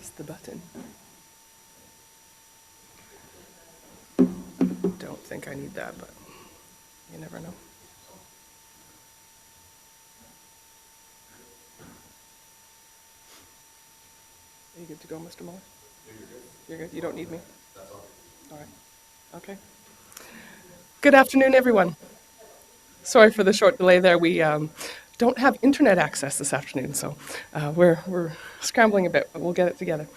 press the button. Don't think I need that, but you never know. Are you good to go, Mr. Muller? Yeah, you're good. You're good? You don't need me? That's all. All right. Okay. Good afternoon, everyone. Sorry for the short delay there. We don't have internet access this afternoon, so we're scrambling a bit, but we'll get it together.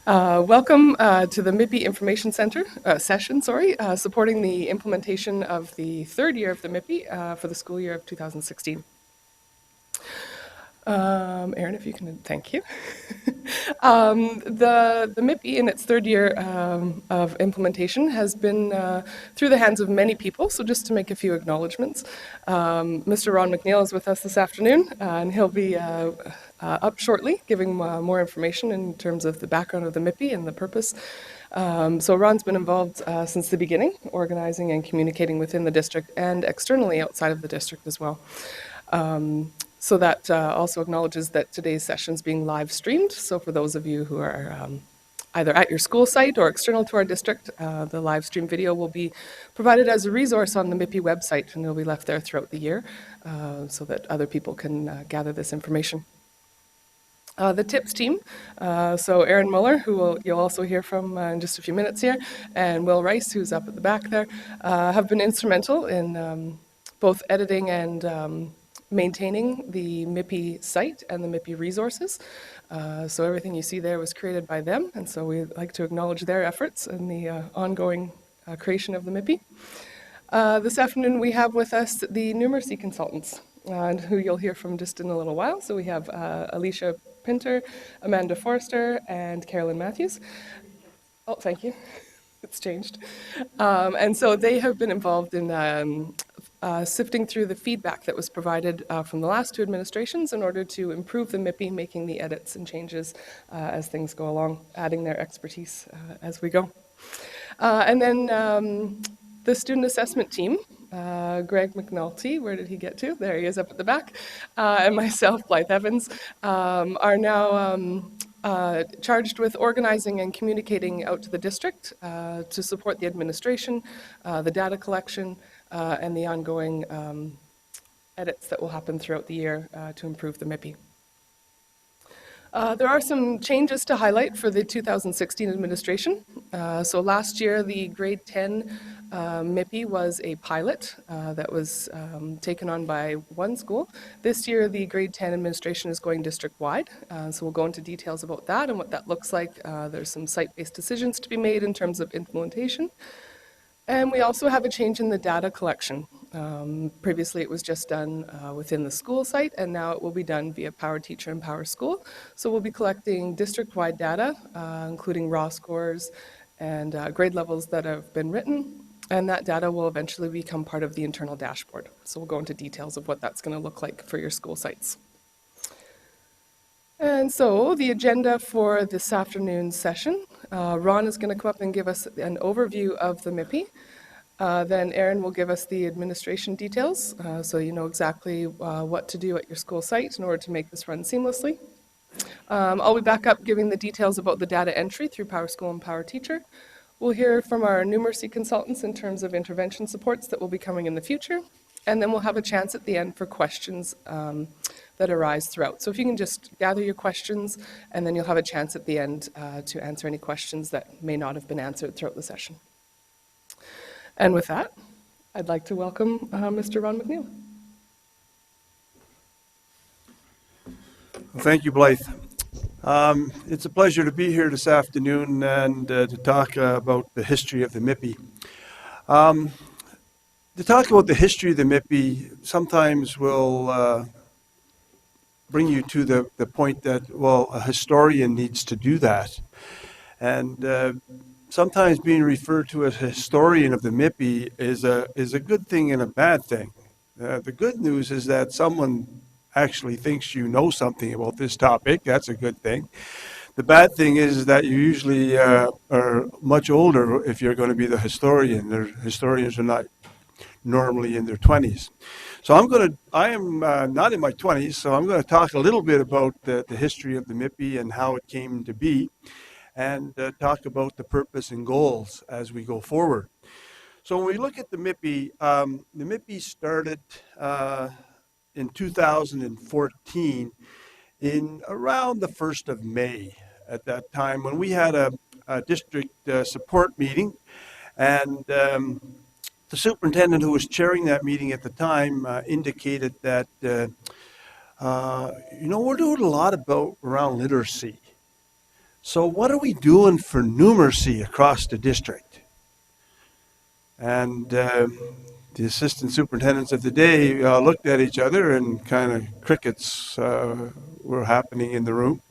Welcome to the MIPI Information Center session, supporting the implementation of the third year of the MIPI for the school year of 2016. Erin, if you can, thank you. The MIPI in its third year of implementation has been through the hands of many people, so just to make a few acknowledgements. Mr. Ron McNeil is with us this afternoon, and he'll be up shortly giving more information in terms of the background of the MIPI and the purpose. So Ron's been involved since the beginning, organizing and communicating within the district and externally outside of the district as well. So that also acknowledges that today's session is being live streamed. So for those of you who are either at your school site or external to our district, the live stream video will be provided as a resource on the MIPI website, and it'll be left there throughout the year so that other people can gather this information. The TIPS team, so Erin Muller, who you'll also hear from in just a few minutes here, and Will Rice, who's up at the back there, have been instrumental in both editing and maintaining the MIPI site and the MIPI resources. So everything you see there was created by them, and so we'd like to acknowledge their efforts in the ongoing creation of the MIPI. This afternoon we have with us the numeracy consultants, who you'll hear from just in a little while. So we have Alicia Pinter, Amanda Forrester, and Carolyn Matthews. Oh, thank you. It's changed. And so they have been involved in sifting through the feedback that was provided from the last two administrations in order to improve the MIPI, making the edits and changes as things go along, adding their expertise as we go. And then the student assessment team, Greg McNulty, where did he get to? There he is up at the back, and myself, Blythe Evans, are now charged with organizing and communicating out to the district to support the administration, the data collection, and the ongoing edits that will happen throughout the year to improve the MIPI. There are some changes to highlight for the 2016 administration. So last year, the grade 10 MIPI was a pilot that was taken on by one school. This year, the grade 10 administration is going district-wide. So we'll go into details about that and what that looks like. There's some site-based decisions to be made in terms of implementation. And we also have a change in the data collection. Previously, it was just done within the school site, and now it will be done via Power Teacher and Power School. So we'll be collecting district-wide data, including raw scores and grade levels that have been written, and that data will eventually become part of the internal dashboard. So we'll go into details of what that's going to look like for your school sites. And so the agenda for this afternoon's session, Ron is going to come up and give us an overview of the MIPI. Then Erin will give us the administration details, so you know exactly what to do at your school site in order to make this run seamlessly. I'll be back up giving the details about the data entry through Power School and Power Teacher. We'll hear from our numeracy consultants in terms of intervention supports that will be coming in the future. And then we'll have a chance at the end for questions that arise throughout. So if you can just gather your questions, and then you'll have a chance at the end to answer any questions that may not have been answered throughout the session. And with that, I'd like to welcome Mr. Ron McNeil. Well, thank you, Blythe. It's a pleasure to be here this afternoon and to talk about the history of the MIPI. To talk about the history of the MIPI sometimes will bring you to the point that, well, a historian needs to do that. And sometimes being referred to as a historian of the MIPI is a good thing and a bad thing. The good news is that someone actually thinks you know something about this topic. That's a good thing. The bad thing is that you usually are much older if you're going to be the historian. Historians are not normally in their 20s. So I am not in my 20s, so I'm going to talk a little bit about the history of the MIPI and how it came to be, and talk about the purpose and goals as we go forward. So when we look at the MIPI started in 2014 in around the 1st of May at that time when we had a district support meeting, and the superintendent who was chairing that meeting at the time indicated that, we're doing a lot around literacy. So what are we doing for numeracy across the district? And the assistant superintendents of the day looked at each other, and kind of crickets were happening in the room.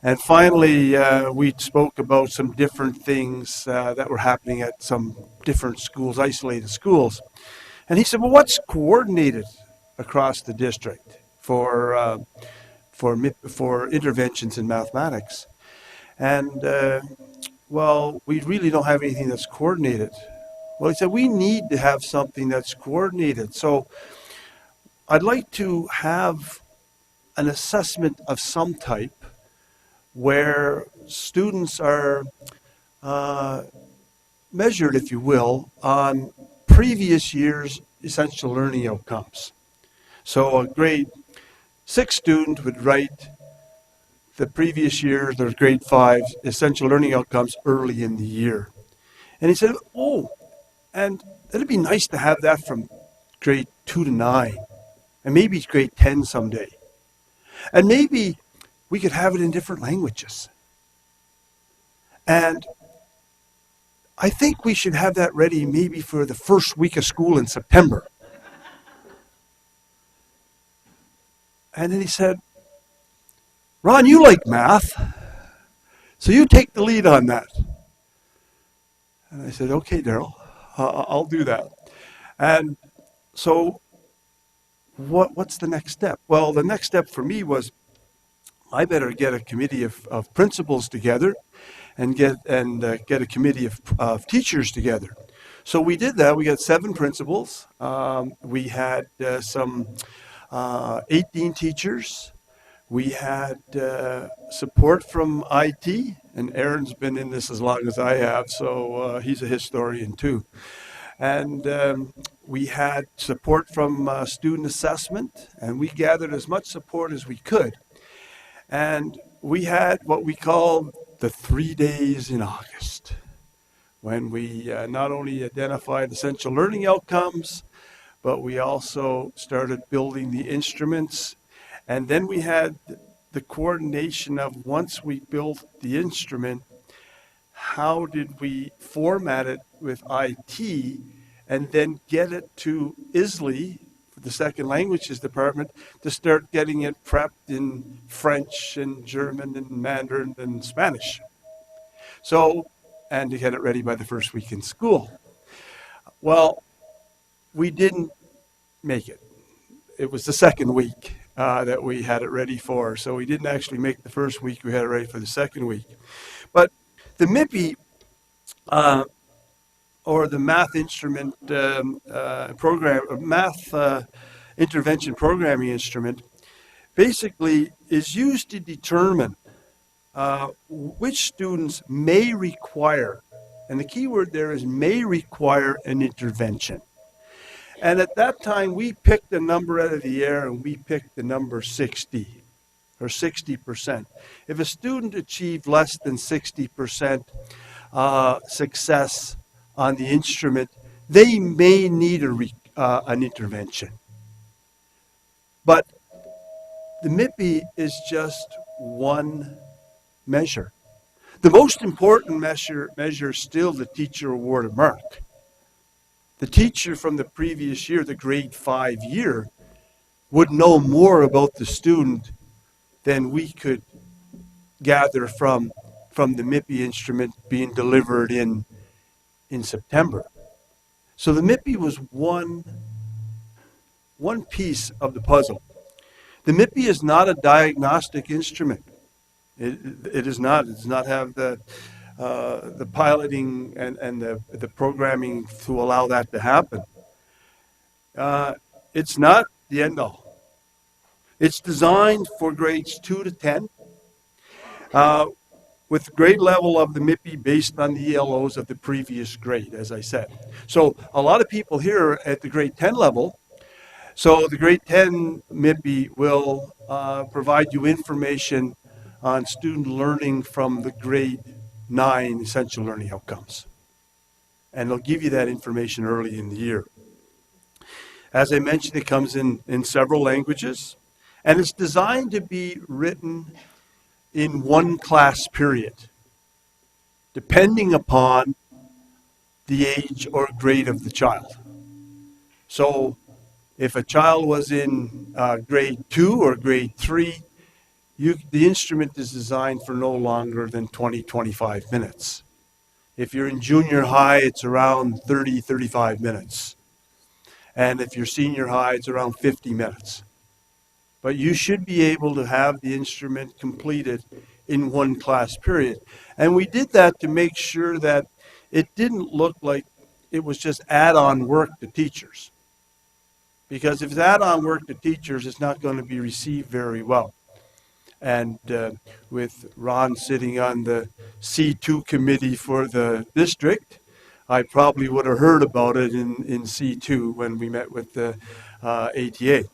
And finally, we spoke about some different things that were happening at some different schools, isolated schools. And he said, well, what's coordinated across the district for interventions in mathematics? And, well, we really don't have anything that's coordinated. Well, he said, we need to have something that's coordinated. So I'd like to have an assessment of some type where students are measured, if you will, on previous year's essential learning outcomes. So a grade 6 student would write the previous year's, their grade 5 essential learning outcomes early in the year. And he said, oh, and it'd be nice to have that from grade 2 to 9, and maybe grade 10 someday. And maybe we could have it in different languages. And I think we should have that ready maybe for the first week of school in September. And then he said, Ron, you like math, so you take the lead on that. And I said, okay, Daryl, I'll do that. And so what's the next step? Well, the next step for me was I better get a committee of principals together and get a committee of teachers together. So we did that. We got 7 principals. We had some 18 teachers. We had support from IT, and Aaron's been in this as long as I have, so he's a historian too. And we had support from student assessment, and we gathered as much support as we could. And we had what we called the 3 days in August, when we not only identified essential learning outcomes, but we also started building the instruments. And then we had the coordination of, once we built the instrument, how did we format it with IT and then get it to ISLE, the second languages department, to start getting it prepped in French and German and Mandarin and Spanish. So, and to get it ready by the first week in school. Well, we didn't make it. It was the second week that we had it ready for. So we didn't actually make the first week, we had it ready for the second week. But the MIPI, or the math instrument intervention programming instrument, basically is used to determine which students may require, and the key word there is may require, an intervention. And at that time, we picked a number out of the air, and we picked the number 60, or 60%. If a student achieved less than 60% success on the instrument, they may need an intervention. But the MIPI is just one measure. The most important measure is still the teacher awarded mark. The teacher from the previous year, the grade 5 year, would know more about the student than we could gather from the MIPI instrument being delivered in September. So the MIPI was one piece of the puzzle. The MIPI is not a diagnostic instrument. It is not. It does not have the piloting and the programming to allow that to happen. it's not the end all. It's designed for grades 2 to 10 with grade level of the MIPI based on the ELOs of the previous grade, as I said. So a lot of people here at the grade 10 level, so the grade 10 MIPI will provide you information on student learning from the grade 9 essential learning outcomes. And they'll give you that information early in the year. As I mentioned, it comes in several languages, and it's designed to be written in one class period, depending upon the age or grade of the child. So if a child was in grade 2 or grade 3, the instrument is designed for no longer than 20, 25 minutes. If you're in junior high, it's around 30, 35 minutes. And if you're senior high, it's around 50 minutes. But you should be able to have the instrument completed in one class period. And we did that to make sure that it didn't look like it was just add-on work to teachers. Because if it's add-on work to teachers, it's not going to be received very well. And with Ron sitting on the C2 committee for the district, I probably would have heard about it in C2 when we met with the ATA.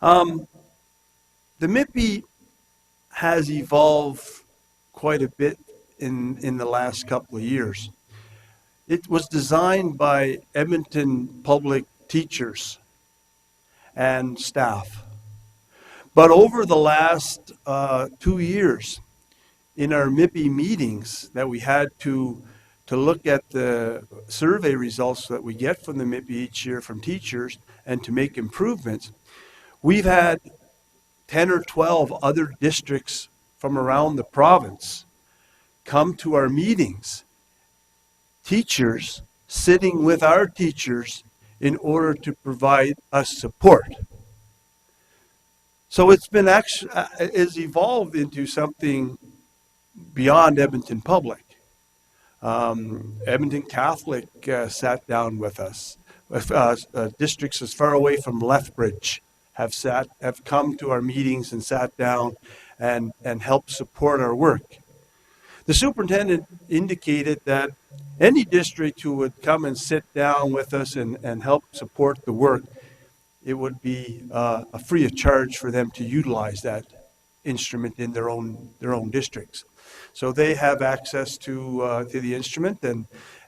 The MIPI has evolved quite a bit in the last couple of years. It was designed by Edmonton public teachers and staff. But over the last 2 years, in our MIPI meetings that we had to look at the survey results that we get from the MIPI each year from teachers and to make improvements, we've had 10 or 12 other districts from around the province come to our meetings, teachers sitting with our teachers in order to provide us support. So it's evolved into something beyond Edmonton Public. Edmonton Catholic sat down with us. Districts as far away from Lethbridge have come to our meetings and sat down and helped support our work. The superintendent indicated that any district who would come and sit down with us and help support the work, it would be a free of charge for them to utilize that instrument in their own districts. So they have access to the instrument,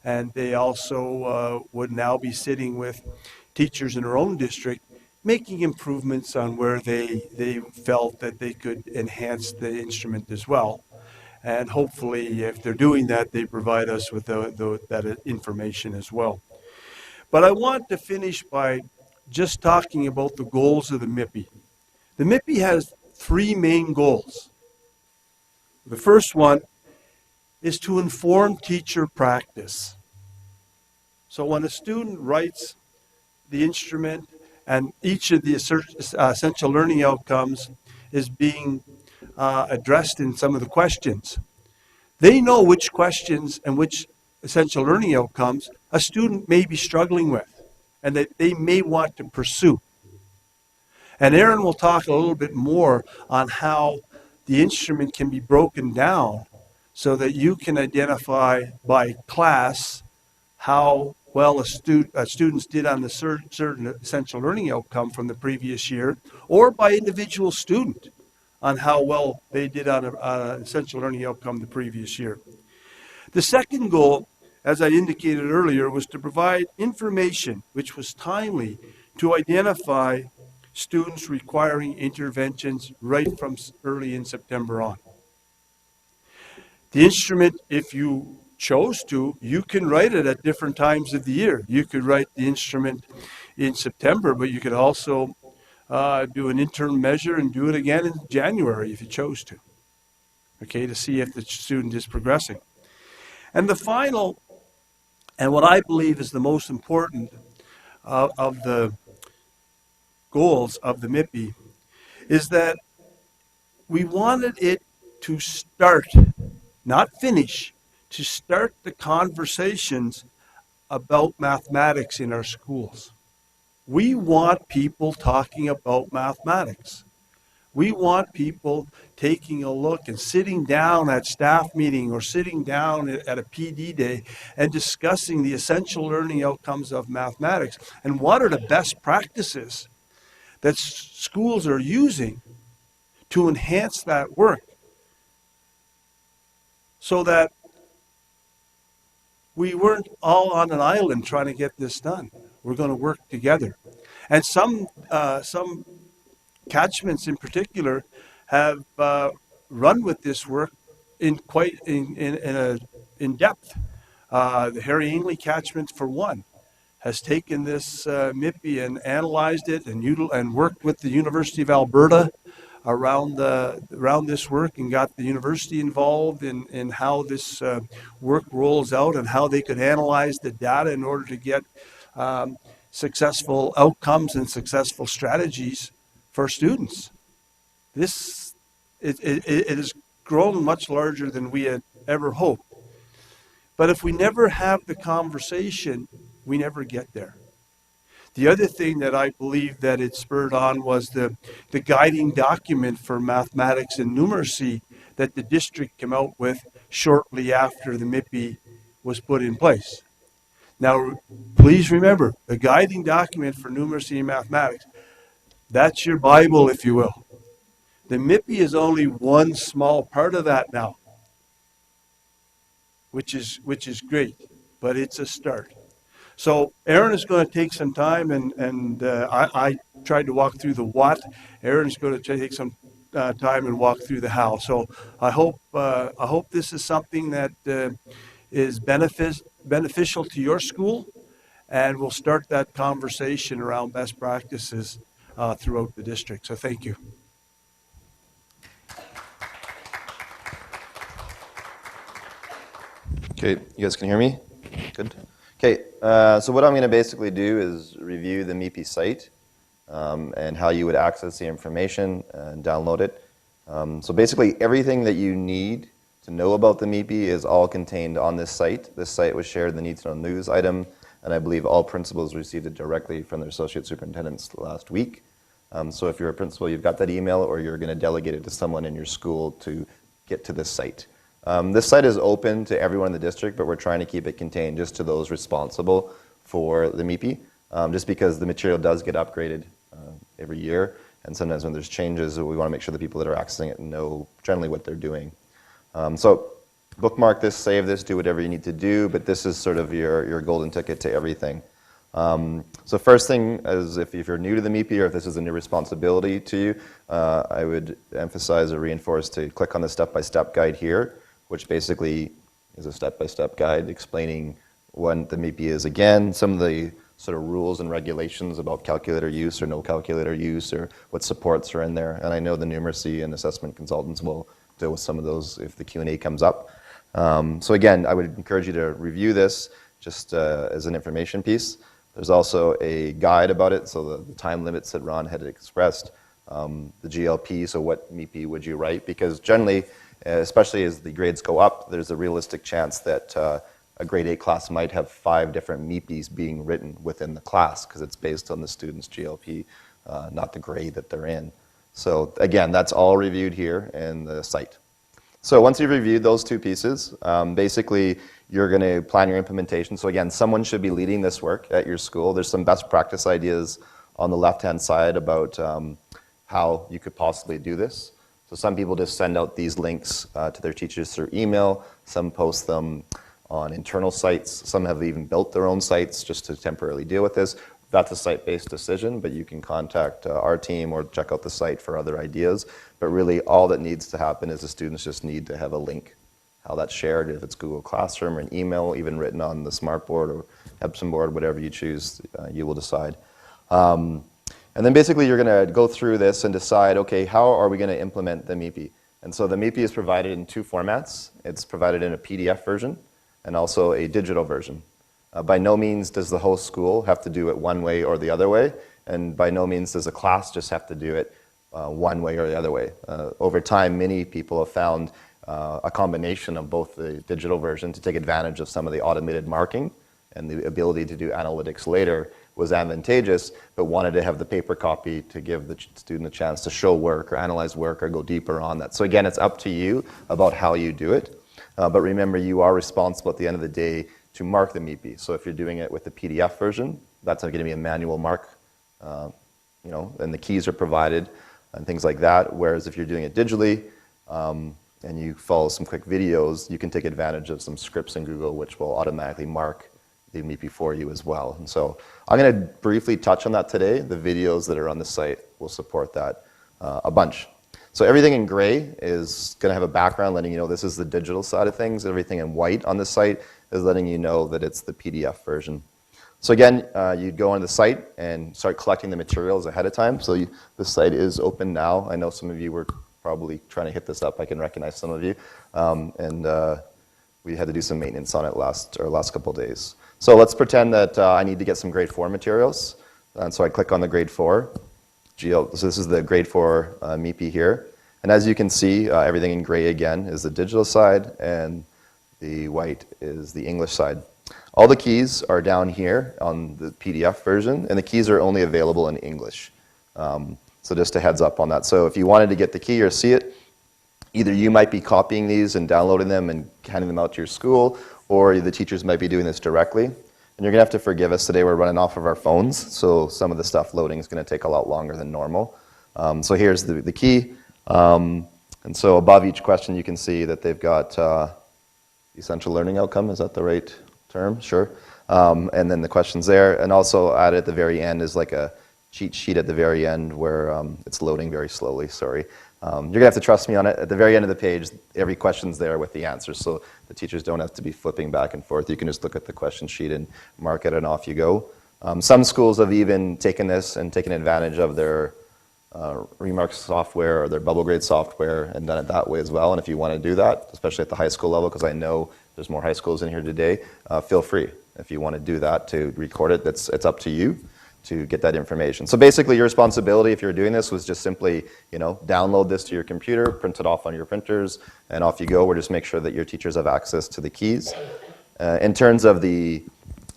and they also would now be sitting with teachers in their own district, making improvements on where they felt that they could enhance the instrument as well. And hopefully, if they're doing that, they provide us with that information as well. But I want to finish by just talking about the goals of the MIPI. The MIPI has 3 main goals. The first one is to inform teacher practice. So when a student writes the instrument and each of the essential learning outcomes is being addressed in some of the questions, they know which questions and which essential learning outcomes a student may be struggling with and that they may want to pursue. And Aaron will talk a little bit more on how the instrument can be broken down so that you can identify by class how well students did on the certain essential learning outcome from the previous year, or by individual student on how well they did on an essential learning outcome the previous year. The second goal, as I indicated earlier, was to provide information which was timely to identify students requiring interventions right from early in September on. The instrument, if you chose to, you can write it at different times of the year. You could write the instrument in September, but you could also do an interim measure and do it again in January if you chose to, okay, to see if the student is progressing. And the final, and what I believe is the most important of the goals of the MIPI, is that we wanted it to start, not finish, to start the conversations about mathematics in our schools. We want people talking about mathematics. We want people taking a look and sitting down at staff meeting or sitting down at a PD day and discussing the essential learning outcomes of mathematics and what are the best practices that schools are using to enhance that work so that we weren't all on an island trying to get this done. We're going to work together. And some catchments in particular have run with this work in quite in depth. The Harry Ainley catchment, for one, has taken this MIPI and analyzed it and worked with the University of Alberta around this work and got the university involved in how this work rolls out and how they could analyze the data in order to get successful outcomes and successful strategies for students. It has grown much larger than we had ever hoped. But if we never have the conversation, we never get there. The other thing that I believe that it spurred on was the guiding document for mathematics and numeracy that the district came out with shortly after the MIPI was put in place. Now, please remember, the guiding document for numeracy and mathematics, that's your Bible, if you will. The MIPI is only one small part of that now, which is great, but it's a start. So Aaron is going to take some time, and I tried to walk through the what. Aaron is going to take some time and walk through the how. So I hope this is something that is beneficial to your school, and we'll start that conversation around best practices throughout the district. So thank you. Okay, you guys can hear me? Good. Okay, so what I'm going to basically do is review the MIPI site and how you would access the information and download it. So basically everything that you need to know about the MIPI is all contained on this site. This site was shared in the Need to Know News item, and I believe all principals received it directly from their associate superintendents last week. So if you're a principal, you've got that email, or you're going to delegate it to someone in your school to get to this site. This site is open to everyone in the district, but we're trying to keep it contained just to those responsible for the MIPI, just because the material does get upgraded every year, and sometimes when there's changes, we want to make sure the people that are accessing it know generally what they're doing. So bookmark this, save this, do whatever you need to do, but this is sort of your golden ticket to everything. So first thing is if you're new to the MIPI or if this is a new responsibility to you, I would emphasize or reinforce to click on the step-by-step guide here, which basically is a step-by-step guide explaining what the MIPI is again, some of the sort of rules and regulations about calculator use or no calculator use or what supports are in there. And I know the numeracy and assessment consultants will deal with some of those if the Q&A comes up. So again, I would encourage you to review this just as an information piece. There's also a guide about it, so the time limits that Ron had expressed, the GLP, so what MIPI would you write? Because generally, especially as the grades go up, there's a realistic chance that a grade 8 class might have 5 different MIPIs being written within the class because it's based on the student's GLP, not the grade that they're in. So again, that's all reviewed here in the site. So once you've reviewed those two pieces, basically you're going to plan your implementation. So again, someone should be leading this work at your school. There's some best practice ideas on the left-hand side about how you could possibly do this. So some people just send out these links to their teachers through email. Some post them on internal sites. Some have even built their own sites just to temporarily deal with this. That's a site-based decision, but you can contact our team or check out the site for other ideas. But really, all that needs to happen is the students just need to have a link. How that's shared, if it's Google Classroom or an email, even written on the smartboard or Epson board, whatever you choose, you will decide. And then basically you're going to go through this and decide, okay, how are we going to implement the MIPI? And so the MIPI is provided in 2 formats. It's provided in a PDF version and also a digital version. By no means does the whole school have to do it one way or the other way, and by no means does a class just have to do it one way or the other way. Over time, many people have found a combination of both the digital version to take advantage of some of the automated marking and the ability to do analytics later was advantageous, but wanted to have the paper copy to give the student a chance to show work or analyze work or go deeper on that. So again, it's up to you about how you do it. But remember, you are responsible at the end of the day to mark the MIPI. So if you're doing it with the PDF version, that's going to be a manual mark, and the keys are provided and things like that. Whereas if you're doing it digitally, and you follow some quick videos, you can take advantage of some scripts in Google which will automatically mark the MIPI for you as well. And so I'm going to briefly touch on that today. The videos that are on the site will support that a bunch. So everything in gray is going to have a background letting you know this is the digital side of things. Everything in white on the site is letting you know that it's the PDF version. So again, you'd go on the site and start collecting the materials ahead of time. So the site is open now. I know some of you were probably trying to hit this up. I can recognize some of you. We had to do some maintenance on it last couple of days. So let's pretend that I need to get some grade 4 materials. And so I click on the grade 4. So this is the grade 4 MIPI here. And as you can see, everything in gray again is the digital side, and the white is the English side. All the keys are down here on the PDF version, and the keys are only available in English. So just a heads up on that. So if you wanted to get the key or see it, either you might be copying these and downloading them and handing them out to your school, or the teachers might be doing this directly. And you're going to have to forgive us today. We're running off of our phones, so some of the stuff loading is going to take a lot longer than normal. So here's the key. And so above each question, you can see that they've got essential learning outcome. Is that the right term? Sure. And then the questions there. And also added at the very end is like a cheat sheet at the very end where it's loading very slowly, sorry. You're going to have to trust me on it. At the very end of the page, every question's there with the answers, so the teachers don't have to be flipping back and forth. You can just look at the question sheet and mark it, and off you go. Some schools have even taken this and taken advantage of their Remarks software or their bubble grade software and done it that way as well. And if you want to do that, especially at the high school level, because I know there's more high schools in here today, feel free. If you want to do that to record it, it's up to you to get that information. So basically your responsibility if you're doing this was just simply, download this to your computer, print it off on your printers, and off you go. Or just make sure that your teachers have access to the keys. In terms of the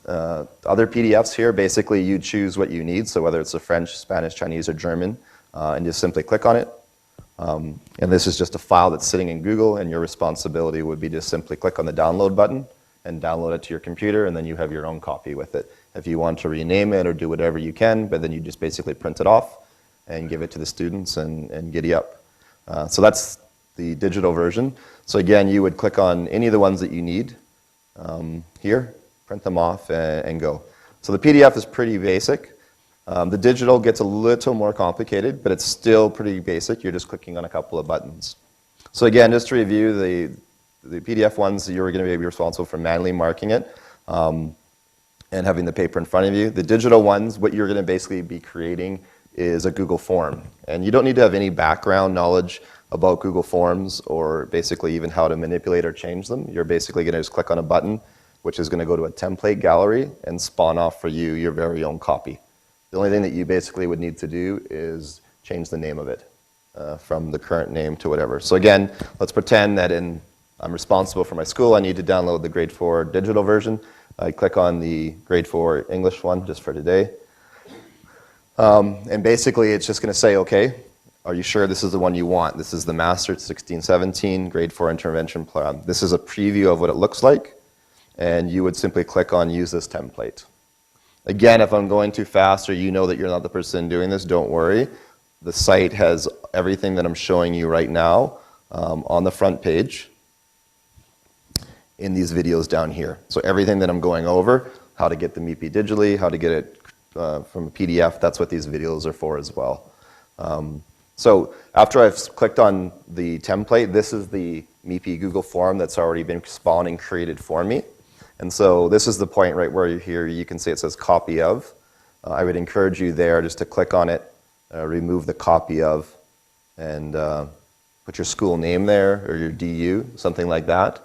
other PDFs here, basically you choose what you need. So whether it's a French, Spanish, Chinese, or German, and just simply click on it. And this is just a file that's sitting in Google, and your responsibility would be to simply click on the download button and download it to your computer, and then you have your own copy with it. If you want to rename it or do whatever you can, but then you just basically print it off and give it to the students and giddy up. So that's the digital version. So again, you would click on any of the ones that you need here, print them off, and go. So the PDF is pretty basic. The digital gets a little more complicated, but it's still pretty basic. You're just clicking on a couple of buttons. So again, just to review, the PDF ones, you're going to be responsible for manually marking it and having the paper in front of you. The digital ones, what you're going to basically be creating is a Google form. And you don't need to have any background knowledge about Google Forms or basically even how to manipulate or change them. You're basically going to just click on a button, which is going to go to a template gallery and spawn off for you your very own copy. The only thing that you basically would need to do is change the name of it from the current name to whatever. So again, let's pretend that I'm responsible for my school. I need to download the grade 4 digital version. I click on the grade 4 English one just for today. And basically it's just going to say, okay, are you sure this is the one you want? This is the Master 1617 grade 4 intervention plan. This is a preview of what it looks like. And you would simply click on use this template. Again, if I'm going too fast or you know that you're not the person doing this, don't worry. The site has everything that I'm showing you right now on the front page in these videos down here. So everything that I'm going over, how to get the MIPI digitally, how to get it from a PDF, that's what these videos are for as well. So after I've clicked on the template, this is the MIPI Google form that's already been spawned and created for me. And so this is the point right where you're here. You can see it says copy of. I would encourage you there just to click on it, remove the copy of, and put your school name there or your DU, something like that.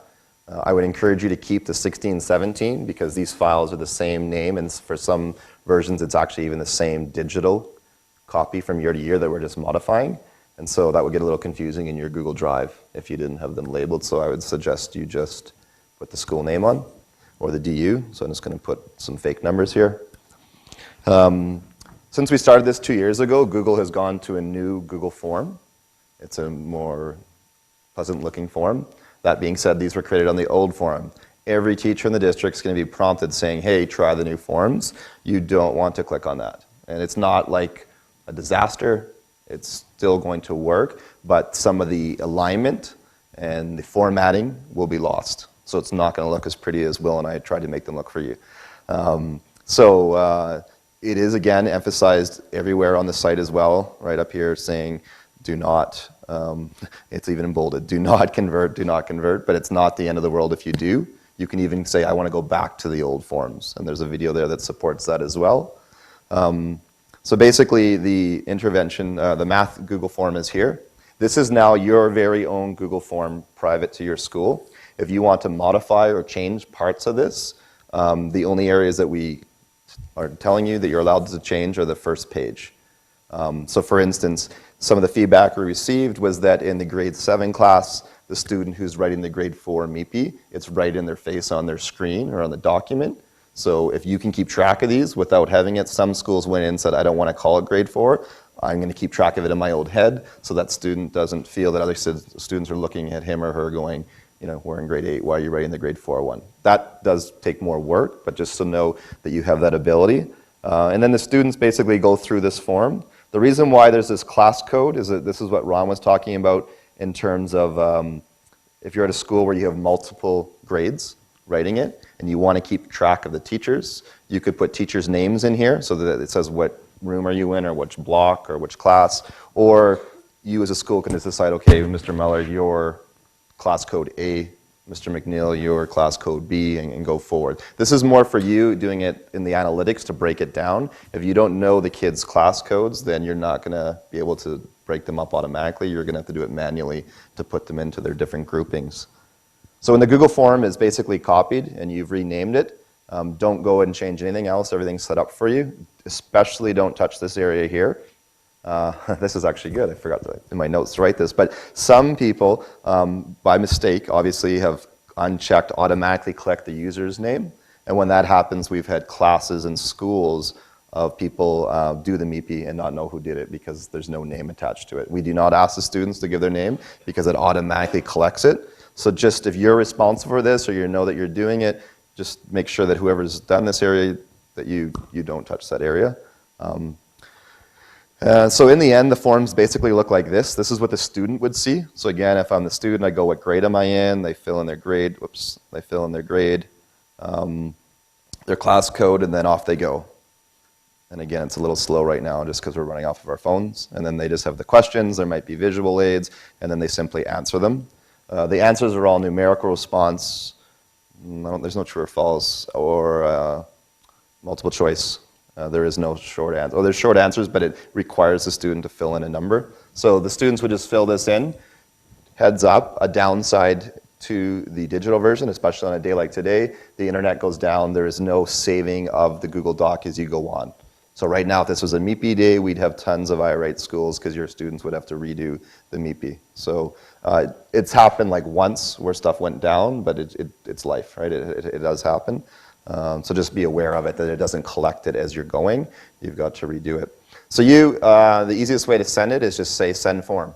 I would encourage you to keep the 1617 because these files are the same name, and for some versions it's actually even the same digital copy from year to year that we're just modifying. And so that would get a little confusing in your Google Drive if you didn't have them labeled. So I would suggest you just put the school name on or the DU. So I'm just going to put some fake numbers here. Since we started this 2 years ago, Google has gone to a new Google form. It's a more pleasant-looking form. That being said, these were created on the old form. Every teacher in the district is going to be prompted saying, hey, try the new forms. You don't want to click on that. And it's not like a disaster. It's still going to work, but some of the alignment and the formatting will be lost. So it's not going to look as pretty as Will and I tried to make them look for you. It is, again, emphasized everywhere on the site as well, right up here saying, do not, it's even bolded, do not convert, but it's not the end of the world if you do. You can even say, I want to go back to the old forms, and there's a video there that supports that as well. So basically, the intervention, the math Google form is here. This is now your very own Google form private to your school. If you want to modify or change parts of this, the only areas that we are telling you that you're allowed to change are the first page. So for instance, some of the feedback we received was that in the grade 7 class, the student who's writing the grade 4 MIPI, it's right in their face on their screen or on the document. So if you can keep track of these without having it, some schools went in and said, I don't want to call it grade 4. I'm going to keep track of it in my old head so that student doesn't feel that other students are looking at him or her going, you know, we're in grade 8, why are you writing the grade 4 one? That does take more work, but just to know that you have that ability. And then the students basically go through this form. The reason why there's this class code is that this is what Ron was talking about in terms of if you're at a school where you have multiple grades writing it and you want to keep track of the teachers, you could put teachers' names in here so that it says what room are you in or which block or which class, or you as a school can just decide, okay, Mr. Muller, your class code A, Mr. McNeil, your class code B, and go forward. This is more for you doing it in the analytics to break it down. If you don't know the kids' class codes, then you're not going to be able to break them up automatically. You're going to have to do it manually to put them into their different groupings. So when the Google form is basically copied and you've renamed it, don't go and change anything else. Everything's set up for you. Especially don't touch this area here. This is actually good. I forgot to, in my notes to write this. But some people, by mistake, obviously have unchecked automatically collect the user's name. And when that happens, we've had classes and schools of people do the MIPI and not know who did it because there's no name attached to it. We do not ask the students to give their name because it automatically collects it. So just if you're responsible for this or you know that you're doing it, just make sure that whoever's done this area, that you don't touch that area. So in the end, the forms basically look like this. This is what the student would see. So again, if I'm the student, I go, what grade am I in? They fill in their grade. Whoops, they fill in their grade, their class code, and then off they go. And again, it's a little slow right now just because we're running off of our phones. And then they just have the questions. There might be visual aids, and then they simply answer them. The answers are all numerical response. There's no true or false or multiple choice. There is no short answer. Oh, there's short answers, but it requires the student to fill in a number. So the students would just fill this in. Heads up, a downside to the digital version, especially on a day like today, the internet goes down. There is no saving of the Google Doc as you go on. So right now, if this was a MIPI day, we'd have tons of I-Write schools because your students would have to redo the MIPI. So it's happened like once where stuff went down, but it's life, right? It does happen. So just be aware of it, that it doesn't collect it as you're going. You've got to redo it. So the easiest way to send it is just say send form,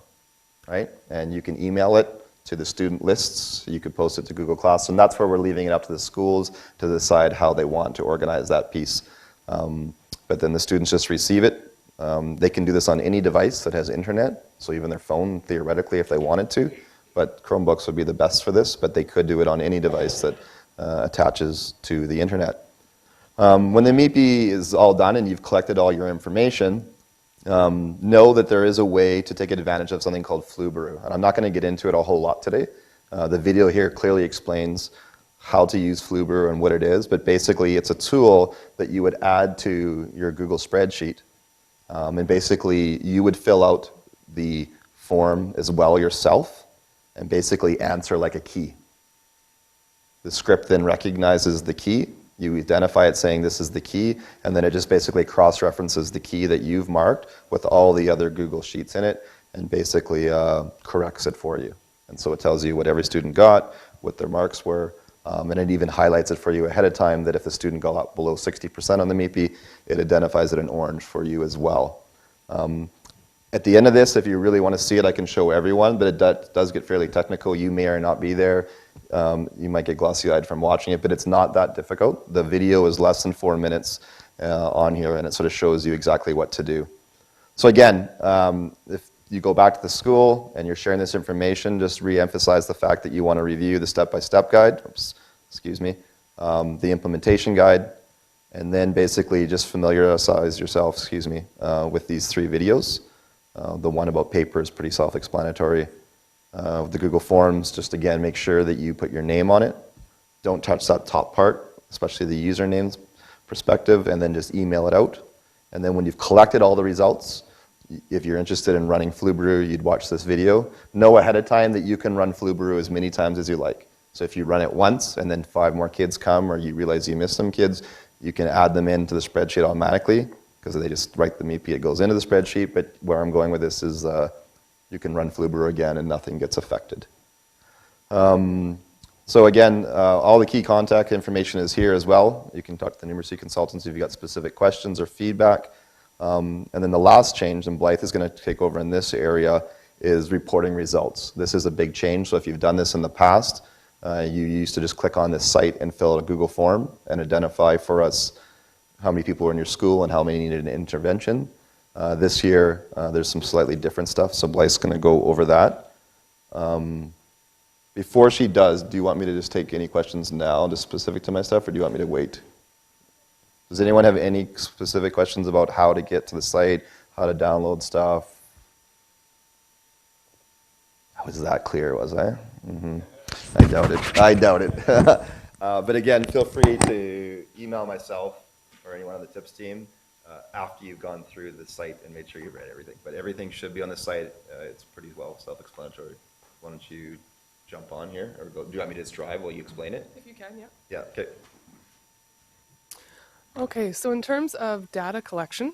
right? And you can email it to the student lists. You could post it to Google Class, and that's where we're leaving it up to the schools to decide how they want to organize that piece. But then the students just receive it. They can do this on any device that has internet, so even their phone, theoretically, if they wanted to. But Chromebooks would be the best for this, but they could do it on any device that attaches to the internet. When the MIPI is all done and you've collected all your information, know that there is a way to take advantage of something called Flubaroo. And I'm not going to get into it a whole lot today. The video here clearly explains how to use Flubaroo and what it is, but basically it's a tool that you would add to your Google spreadsheet. And basically you would fill out the form as well yourself and basically answer like a key. The script then recognizes the key. You identify it saying this is the key, and then it just basically cross-references the key that you've marked with all the other Google Sheets in it and basically corrects it for you. And so it tells you what every student got, what their marks were, And it even highlights it for you ahead of time that if the student got up below 60% on the MIPI, it identifies it in orange for you as well. At the end of this, if you really want to see it, I can show everyone, but it does get fairly technical. You may or not be there. You might get glossy-eyed from watching it, but it's not that difficult. The video is less than 4 minutes on here, and it sort of shows you exactly what to do. So again, if you go back to the school and you're sharing this information, just re-emphasize the fact that you want to review the step-by-step guide, the implementation guide, and then basically just familiarize yourself, with these 3 videos. The one about paper is pretty self-explanatory. The Google Forms, just again, make sure that you put your name on it. Don't touch that top part, especially the usernames perspective, and then just email it out. And then when you've collected all the results, if you're interested in running Flubaroo, you'd watch this video. Know ahead of time that you can run Flubaroo as many times as you like. So if you run it once and then 5 more kids come, or you realize you missed some kids, you can add them into the spreadsheet automatically, because they just write the MIPI, it goes into the spreadsheet. But where I'm going with this is you can run Flubaroo again and nothing gets affected. So again, all the key contact information is here as well. You can talk to the numeracy consultants if you've got specific questions or feedback. And then the last change, and Blythe is going to take over in this area, is reporting results. This is a big change. So if you've done this in the past, you used to just click on this site and fill out a Google form and identify for us how many people were in your school and how many needed an intervention. This year, there's some slightly different stuff, so Blythe's going to go over that. Before she does, do you want me to just take any questions now, just specific to my stuff, or do you want me to wait? Does anyone have any specific questions about how to get to the site, how to download stuff? I was that clear, was I? I doubt it. I doubt it. But again, feel free to email myself or anyone on the TIPS team after you've gone through the site and made sure you've read everything. But everything should be on the site. It's pretty well self-explanatory. Why don't you jump on here, or go? Do you want me to just drive while you explain it? If you can, yeah. Yeah, okay. Okay, so in terms of data collection,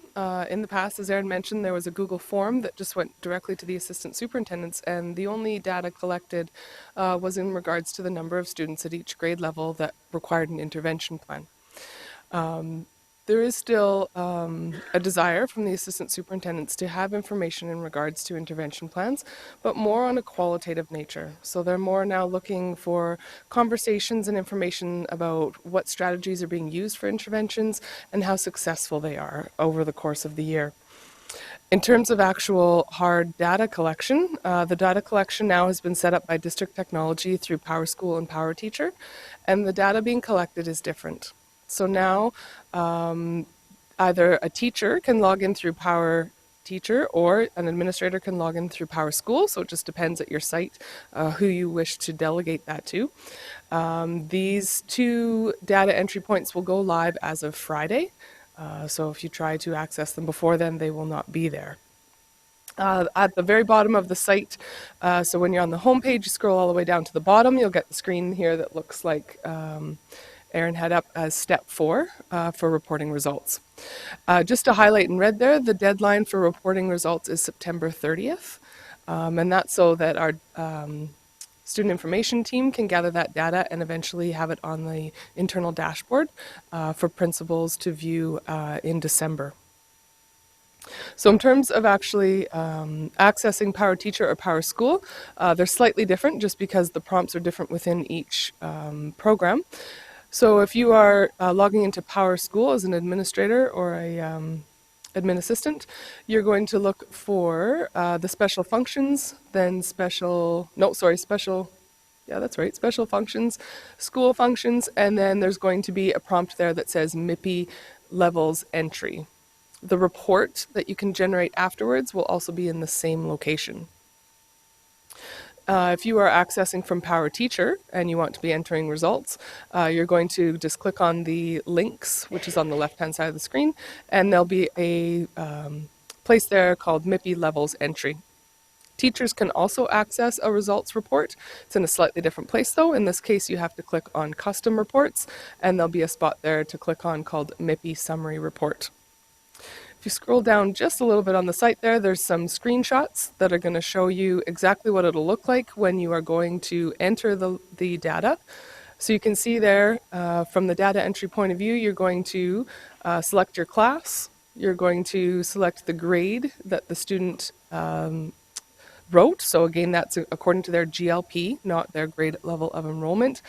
in the past, as Erin mentioned, there was a Google form that just went directly to the assistant superintendents, and the only data collected was in regards to the number of students at each grade level that required an intervention plan. There is still a desire from the assistant superintendents to have information in regards to intervention plans, but more on a qualitative nature. So they're more now looking for conversations and information about what strategies are being used for interventions and how successful they are over the course of the year. In terms of actual hard data collection, the data collection now has been set up by District Technology through PowerSchool and PowerTeacher, and the data being collected is different. So now either a teacher can log in through PowerTeacher or an administrator can log in through PowerSchool, so it just depends at your site who you wish to delegate that to. These 2 data entry points will go live as of Friday, so if you try to access them before then, they will not be there. At the very bottom of the site, so when you're on the home page, you scroll all the way down to the bottom, you'll get the screen here that looks like Erin had up as step 4 for reporting results. Just to highlight in red there, the deadline for reporting results is September 30th, and that's so that our student information team can gather that data and eventually have it on the internal dashboard for principals to view in December. So in terms of actually accessing PowerTeacher or PowerSchool, they're slightly different just because the prompts are different within each program. So if you are logging into PowerSchool as an administrator or a admin assistant, you're going to look for the special functions, then special functions, school functions, and then there's going to be a prompt there that says MIPI levels entry. The report that you can generate afterwards will also be in the same location. If you are accessing from PowerTeacher and you want to be entering results, you're going to just click on the links, which is on the left-hand side of the screen, and there'll be a place there called MIPI Levels Entry. Teachers can also access a results report. It's in a slightly different place though. In this case, you have to click on Custom Reports, and there'll be a spot there to click on called MIPI Summary Report. If you scroll down just a little bit on the site there, there's some screenshots that are going to show you exactly what it'll look like when you are going to enter the data. So you can see there, from the data entry point of view, you're going to select your class, you're going to select the grade that the student wrote. So again, that's according to their GLP, not their grade level of enrollment,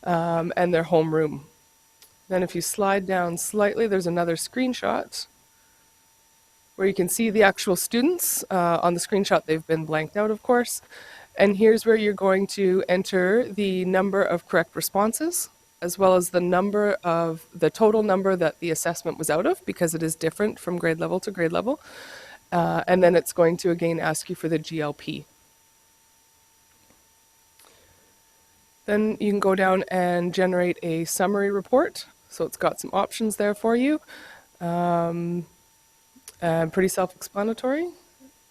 and their homeroom. Then if you slide down slightly, there's another screenshot where you can see the actual students. On the screenshot, they've been blanked out, of course. And here's where you're going to enter the number of correct responses, as well as the total number that the assessment was out of, because it is different from grade level to grade level. And then it's going to again ask you for the GLP. Then you can go down and generate a summary report. So it's got some options there for you. Pretty self-explanatory.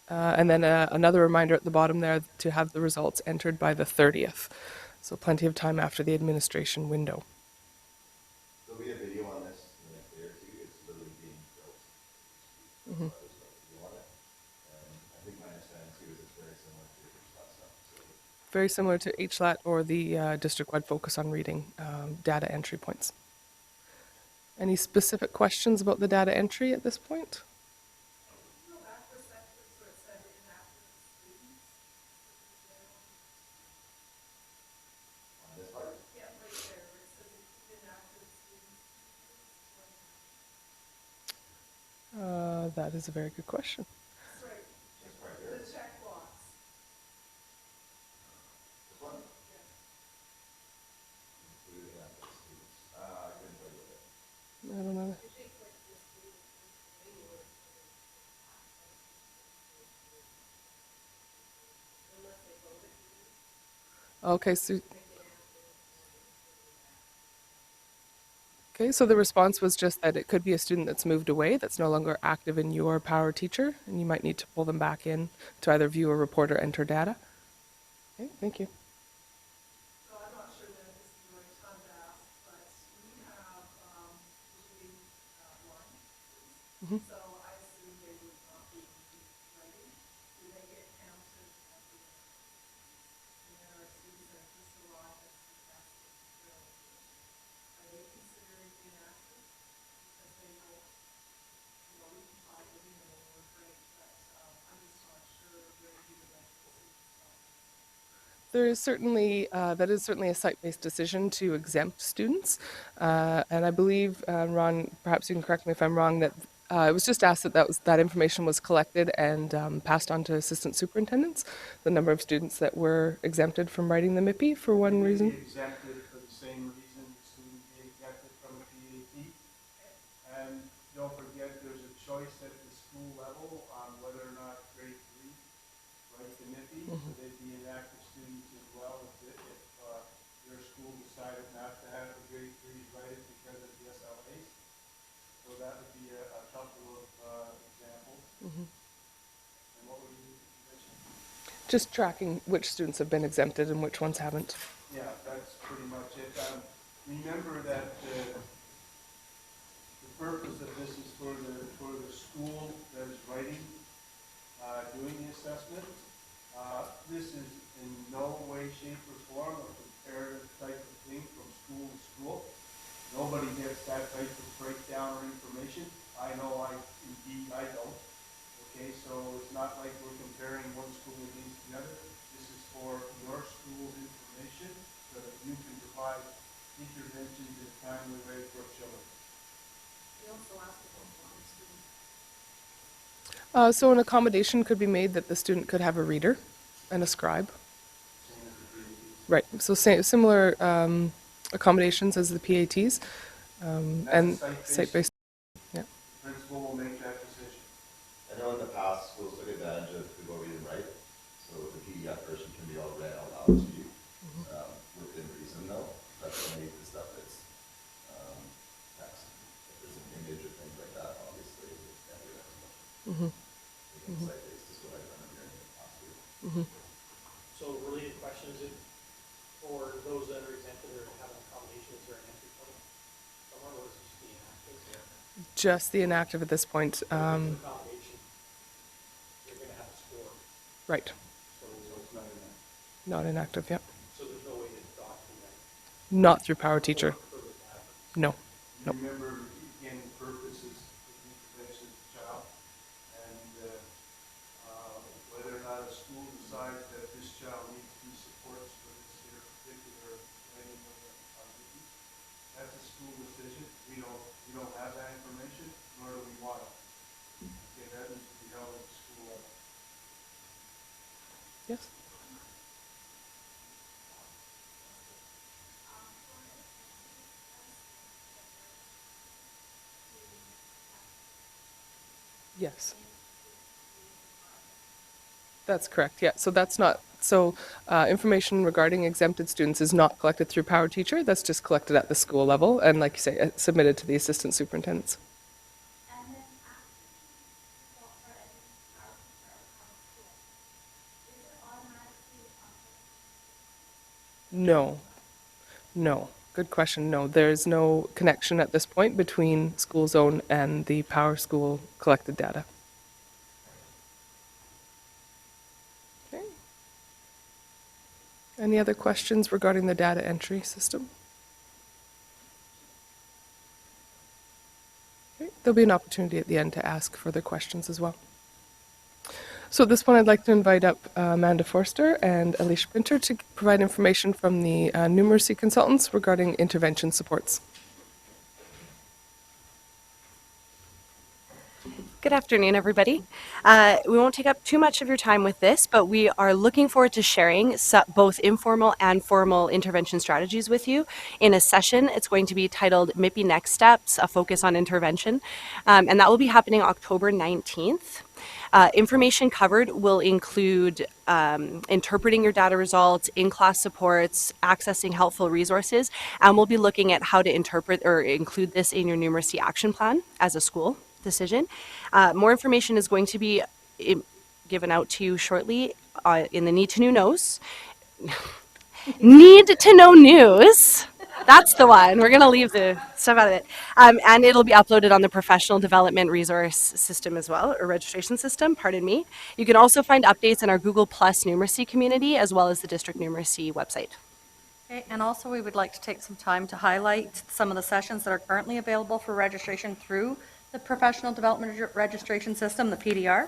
And then another reminder at the bottom there to have the results entered by the 30th. So plenty of time after the administration window. There'll be a video on this in the next day or two. It's literally being built. Mm-hmm. There's no video on it. And I think my understanding too is it's very similar to the HLAT stuff. So Very similar to HLAT or the district-wide focus on reading data entry points. Any specific questions about the data entry at this point? on this part, That is a very good question. this part here. This one? Including active students. I couldn't tell you what it. I don't know. Okay, so the response was just that it could be a student that's moved away, that's no longer active in your Power Teacher, and you might need to pull them back in to either view a report or enter data. Okay, thank you. So I'm not sure that this is the right time to ask, but we have usually one. Mhm. So I assume they would not be writing. Do they get counted as the and then our students that just arrived at the test are they considered inactive? Because they don't, we can try giving them a word break, but I'm just not sure where you would like to see yourself. There is certainly, that is certainly a site-based decision to exempt students. And I believe, Ron, perhaps you can correct me if I'm wrong, that it was just asked that that information was collected and passed on to assistant superintendents, the number of students that were exempted from writing the MIPI for one reason. Be exempted for the same reason the student be exempted from a PAT. And don't forget, there's a choice at the school level on whether or not grade 3 write the MIPI. So they'd be inactive students as well if your school decided not to have the grade 3s write it because of the SLAs. So that would be a couple of examples. And what would you mention? Just tracking which students have been exempted and which ones haven't. Yeah, that's pretty much it. Remember that the purpose of this is for the school that is writing, doing the assessment. This is in no way, shape, or form a comparative type of thing from school to school. Nobody gets that type of breakdown or information. I know indeed I don't. Okay, so it's not like we're comparing one school against the other. This is for your school's information so that you can provide interventions in a timely way for children. We also asked about blind students. So an accommodation could be made that the student could have a reader and a scribe. Same as the PATs. Right, so similar accommodations as the PATs, and site-based. Yeah. Principal will make that decision. I know in the past, schools took advantage of who go read and write, so the PDF version can be all read out loud to you, within reason though. That's only the stuff that's text. If there's an image or things like that, obviously, it can't be that much. Site-based is what I remember hearing in the past too. So related question, is it for those that are exempted or have an accommodation, is there an entry point somewhere, or is it just the inactive? Just the inactive at this point. Accommodation, you're gonna have a score, Right, so So it's not in there. not inactive, yeah. there's no way to document Not through Power Teacher. No. Nope. Remember, again, purpose is the intervention of the child, and whether or not a school decides that this child needs these supports for this here particular training activity, that's a school decision. We don't have that information, nor do we want it. Okay, that needs to be held at the school level. Yes. Yes. That's correct, yeah. So that's not, so information regarding exempted students is not collected through Power Teacher. That's just collected at the school level and, like you say, submitted to the assistant superintendents. And then after you for any power teacher or power school, is it automatically No. No. Good question. No, there's no connection at this point between school zone and the Power School collected data. Okay. Any other questions regarding the data entry system? Okay. There'll be an opportunity at the end to ask further questions as well. So at this point, I'd like to invite up Amanda Forster and Alicia Pinter to provide information from the numeracy consultants regarding intervention supports. Good afternoon, everybody. We won't take up too much of your time with this, but we are looking forward to sharing both informal and formal intervention strategies with you in a session. It's going to be titled MIPI Next Steps, a focus on intervention, and that will be happening October 19th. Information covered will include interpreting your data results, in-class supports, accessing helpful resources, and we'll be looking at how to interpret or include this in your numeracy action plan as a school decision. More information is going to be given out to you shortly in the Need to Know News. Need to Know News. That's the one. We're going to leave the stuff out of it. And it'll be uploaded on the Professional Development Resource System as well, or registration system, pardon me. You can also find updates in our Google Plus numeracy community as well as the district numeracy website. Okay, and also we would like to take some time to highlight some of the sessions that are currently available for registration through the Professional Development Registration System, the PDR.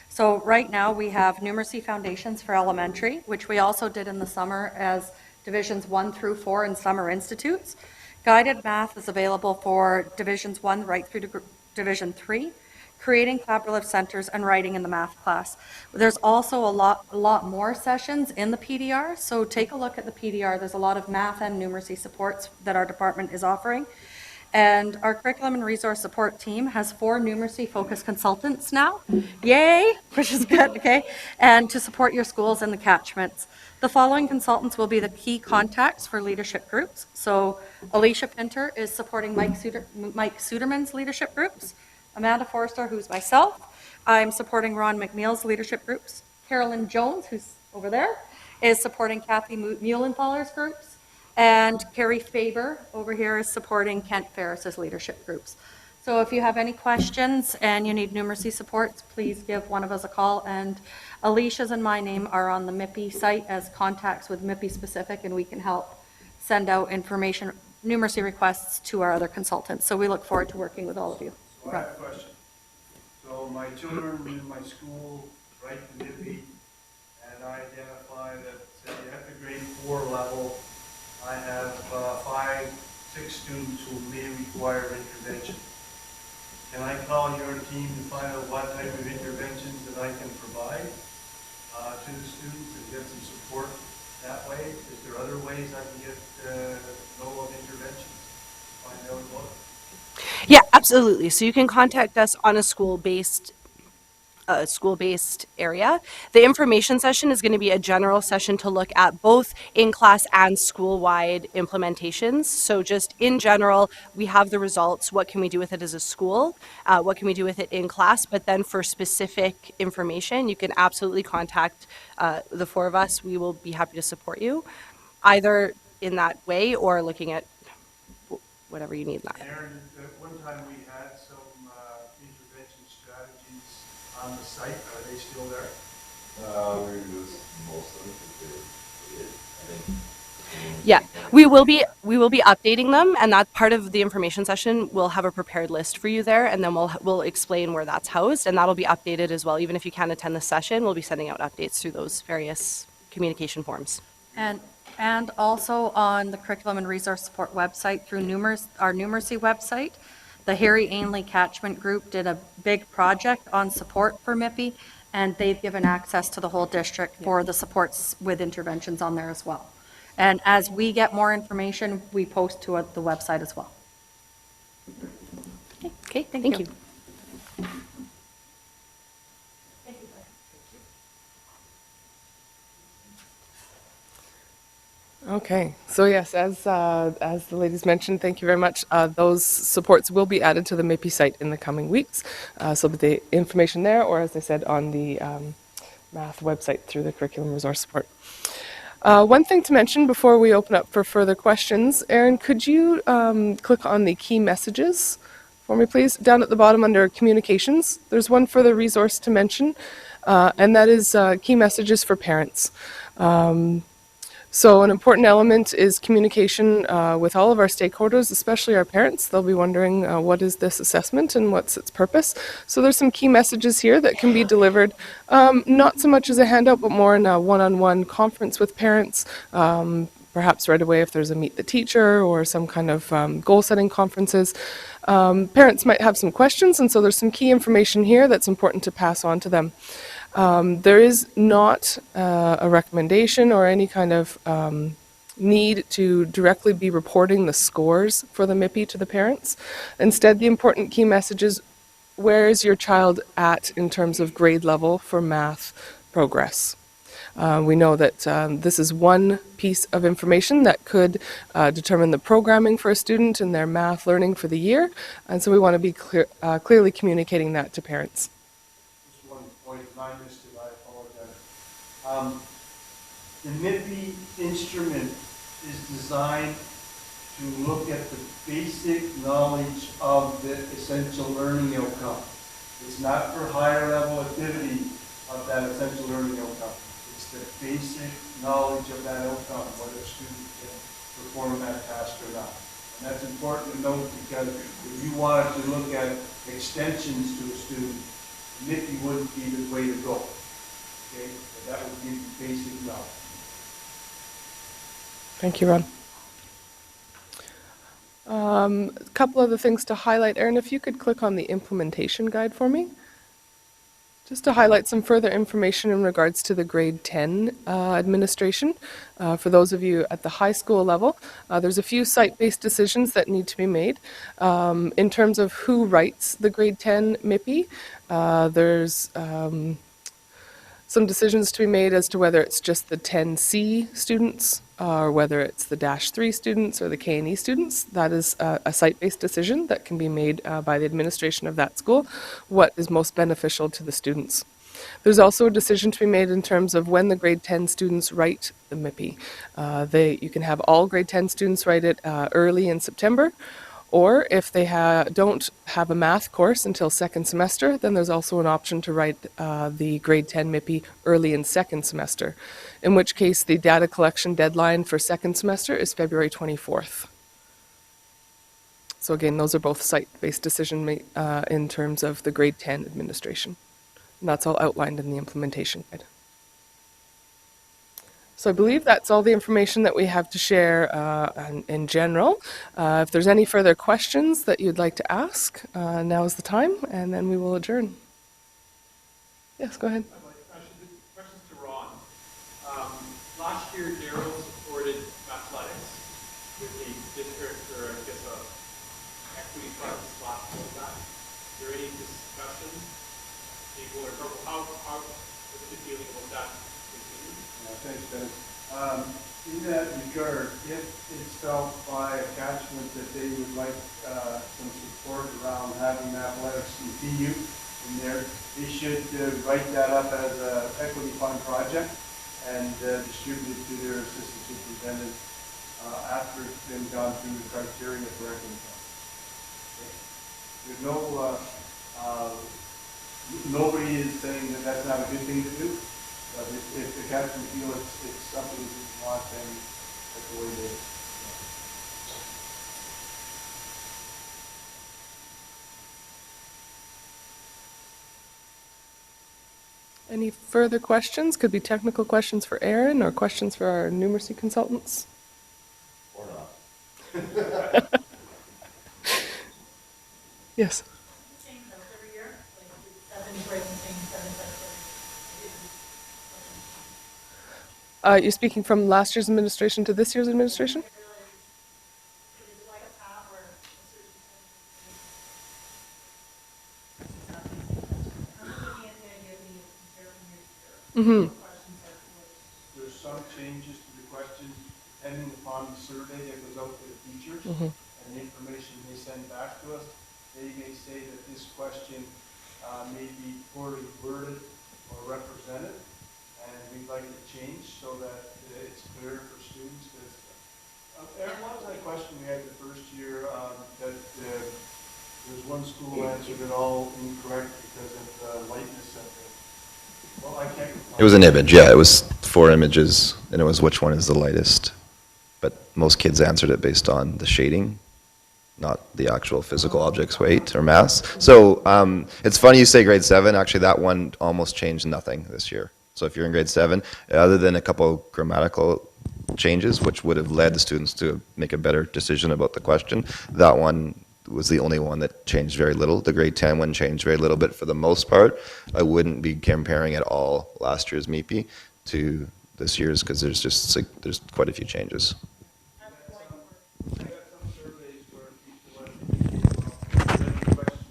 So right now we have Numeracy Foundations for Elementary, which we also did in the summer as Divisions 1 through 4 in summer institutes. Guided Math is available for Divisions 1 right through to Division 3. Creating collaborative centers and writing in the math class. There's also a lot more sessions in the PDR, so take a look at the PDR. There's a lot of math and numeracy supports that our department is offering. And our curriculum and resource support team has 4 numeracy focused consultants now. Yay, which is good, okay? And to support your schools and the catchments. The following consultants will be the key contacts for leadership groups. So Alicia Pinter is supporting Mike Suderman's leadership groups. Amanda Forster, who's myself, I'm supporting Ron McNeil's leadership groups. Carolyn Jones, who's over there, is supporting Kathy Muhlenthaler's groups. And Carrie Faber over here is supporting Kent Ferris's leadership groups. So if you have any questions and you need numeracy supports, please give one of us a call. And Alicia's and my name are on the MIPI site as contacts with MIPI specific, and we can help send out information, numeracy requests to our other consultants. So we look forward to working with all of you. So I have a question. So my children in my school write the MIPI, and I identify that, say, at the grade 4 level, I have 5, 6 students who may require intervention. Can I call your team to find out what type of interventions that I can provide to the students and get some support that way? Is there other ways I can get know of interventions, find out about it? Yeah, absolutely. So you can contact us on a school-based area. The information session is going to be a general session to look at both in-class and school-wide implementations. So just in general, we have the results. What can we do with it as a school? What can we do with it in class? But then for specific information, you can absolutely contact the 4 of us. We will be happy to support you, either in that way or looking at whatever you need. Aaron, at one time we had some intervention strategies on the site. Are they still there? We use most of them because they're created. I think Yeah, we will be updating them, and that part of the information session. We'll have a prepared list for you there, and then we'll explain where that's housed, and that'll be updated as well. Even if you can't attend the session, we'll be sending out updates through those various communication forms. And also on the Curriculum and Resource Support website through our numeracy website, the Harry Ainley Catchment Group did a big project on support for MIPI, and they've given access to the whole district for the supports with interventions on there as well. And as we get more information, we post to the website as well. Okay, thank you. Okay, so yes, as the ladies mentioned, thank you very much. Those supports will be added to the MIPI site in the coming weeks. So the information there, or as I said, on the math website through the Curriculum Resource Support. One thing to mention before we open up for further questions, Erin, could you click on the key messages for me, please? Down at the bottom under communications, there's one further resource to mention, and that is key messages for parents. So an important element is communication with all of our stakeholders, especially our parents. They'll be wondering what is this assessment and what's its purpose. So there's some key messages here that can be delivered, not so much as a handout, but more in a one-on-one conference with parents, perhaps right away if there's a Meet the Teacher or some kind of goal-setting conferences. Parents might have some questions, and so there's some key information here that's important to pass on to them. There is not a recommendation or any kind of need to directly be reporting the scores for the MIPI to the parents. Instead, the important key message is, where is your child at in terms of grade level for math progress? We know that this is one piece of information that could determine the programming for a student in their math learning for the year, and so we want to be clearly communicating that to parents. Just one point, if I missed it, I apologize. The MIPI instrument is designed to look at the basic knowledge of the essential learning outcome. It's not for higher level activity of that essential learning outcome. It's the basic knowledge of that outcome, whether a student can perform that task or not. And that's important to note, because if you wanted to look at extensions to a student, MIPI wouldn't be the way to go. Okay? But that would be basic knowledge. Thank you, Ron. A couple other things to highlight. Erin, if you could click on the implementation guide for me. Just to highlight some further information in regards to the grade 10 administration. For those of you at the high school level, there's a few site-based decisions that need to be made. In terms of who writes the grade 10 MIPI, there's some decisions to be made as to whether it's just the 10C students or whether it's the -3 students or the K&E students. That is a site-based decision that can be made by the administration of that school, what is most beneficial to the students. There's also a decision to be made in terms of when the grade 10 students write the MIPI. You can have all grade 10 students write it early in September, or if they don't have a math course until second semester, then there's also an option to write the grade 10 MIPI early in second semester, in which case the data collection deadline for second semester is February 24th. So again, those are both site-based decisions in terms of the grade 10 administration. And that's all outlined in the implementation guide. So I believe that's all the information that we have to share in general. If there's any further questions that you'd like to ask, now is the time, and then we will adjourn. Yes, go ahead. Questions to Ron. Last year, Darryl supported athletics with the district, or I guess a equity fund / pullback. Is there any discussion? People are what's the feeling about that? Thanks, Dennis. In that regard, if it's felt by a catchment that they would like some support around having athletics continue in there, they should write that up as an equity fund project and distribute it to their assistant superintendent after it's been gone through the criteria for equity fund. Okay. There's nobody is saying that that's not a good thing to do. But if the captain feels it's something that you want, then like the way they. Any further questions? Could be technical questions for Aaron or questions for our numeracy consultants. Or not. Yes. Same notes every year, like seven grades and same seven sets every year. You're speaking from last year's administration to this year's administration? Is it like a path where a certain I'm looking at the idea of being compare from year to year. Mm-hmm. Questions are There's some changes to the question depending upon the survey that goes out to the teachers and the information they send back to us. They may say that this question may be poorly worded or represented, and we'd like it changed so that it's clear for students. Aaron, what was that question we had the first year that there's one school answered it all incorrect because of the lightness of it? Well, I can't. It was an image, yeah. It was 4 images, and it was which one is the lightest. But most kids answered it based on the shading, not the actual physical object's weight or mass. So it's funny you say grade 7. Actually, that one almost changed nothing this year. So if you're in grade 7, other than a couple grammatical changes, which would have led the students to make a better decision about the question, that one was the only one that changed very little. The grade 10 one changed very little, but for the most part, I wouldn't be comparing at all last year's MIPI to this year's because there's just there's quite a few changes. I got some surveys where people have questions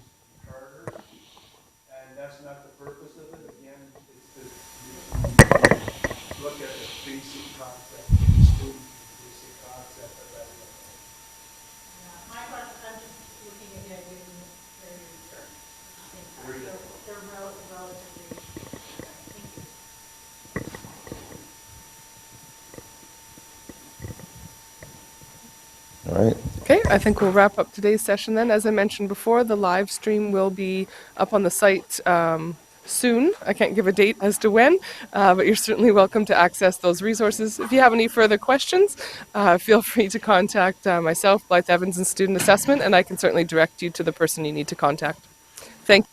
harder, and that's not the purpose of it. Again, it's to look at the basic concept, the student, basic concept of that. My question, I'm just looking at the idea of being very year. They're relatively, thank you. All right. Okay, I think we'll wrap up today's session then. As I mentioned before, the live stream will be up on the site soon. I can't give a date as to when, but you're certainly welcome to access those resources. If you have any further questions, feel free to contact myself, Blythe Evans, in Student Assessment, and I can certainly direct you to the person you need to contact. Thank you.